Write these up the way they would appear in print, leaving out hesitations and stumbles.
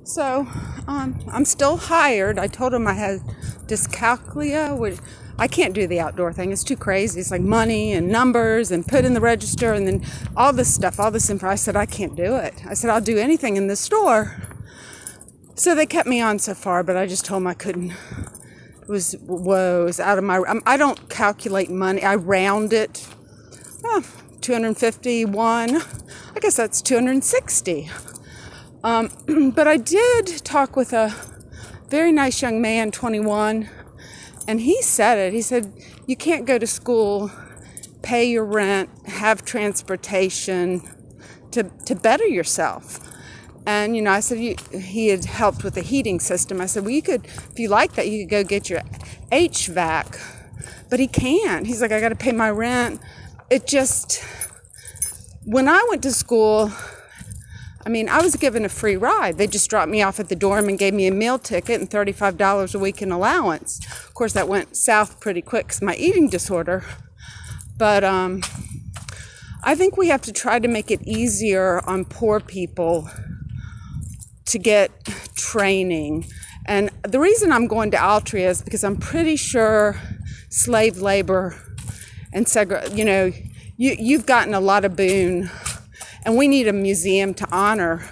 So, I'm still hired. I told him I had dyscalculia, which I can't do the outdoor thing. It's too crazy. It's like money and numbers and put in the register and then all this stuff, all this info. I said, I can't do it. I said, I'll do anything in the store. So they kept me on so far, but I just told them I couldn't. It was out of my, I don't calculate money. I round it. 251. I guess that's 260. But I did talk with a very nice young man, 21, and he said it. He said, you can't go to school, pay your rent, have transportation to better yourself. And, I said, he had helped with the heating system. I said, well, you could, if you like that, you could go get your HVAC. But he can't. He's like, I got to pay my rent. It just, when I went to school, I was given a free ride. They just dropped me off at the dorm and gave me a meal ticket and $35 a week in allowance. Of course, that went south pretty quick because of my eating disorder. But I think we have to try to make it easier on poor people to get training. And the reason I'm going to Altria is because I'm pretty sure slave labor and you've gotten a lot of boon. And we need a museum to honor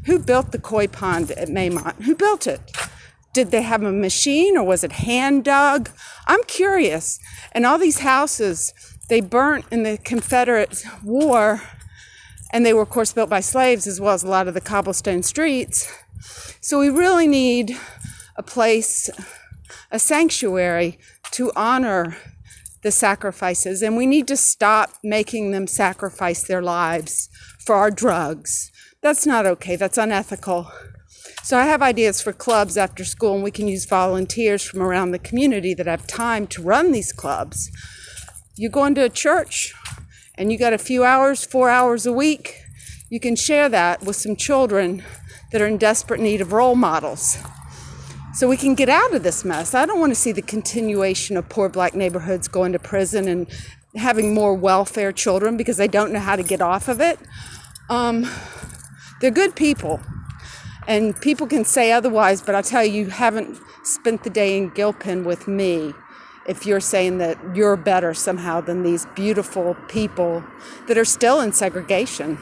who built the koi pond at Maymont. Who built it? Did they have a machine or was it hand dug? I'm curious. And all these houses, they burnt in the Confederate War, and they were, of course, built by slaves as well as a lot of the cobblestone streets. So we really need a place, a sanctuary to honor the sacrifices, and we need to stop making them sacrifice their lives for our drugs. That's not okay. That's unethical. So I have ideas for clubs after school, and we can use volunteers from around the community that have time to run these clubs. You go into a church and you got a few hours, 4 hours a week, you can share that with some children that are in desperate need of role models. So we can get out of this mess. I don't want to see the continuation of poor black neighborhoods going to prison and having more welfare children because they don't know how to get off of it. They're good people, and people can say otherwise, but I'll tell you, you haven't spent the day in Gilpin with me if you're saying that you're better somehow than these beautiful people that are still in segregation.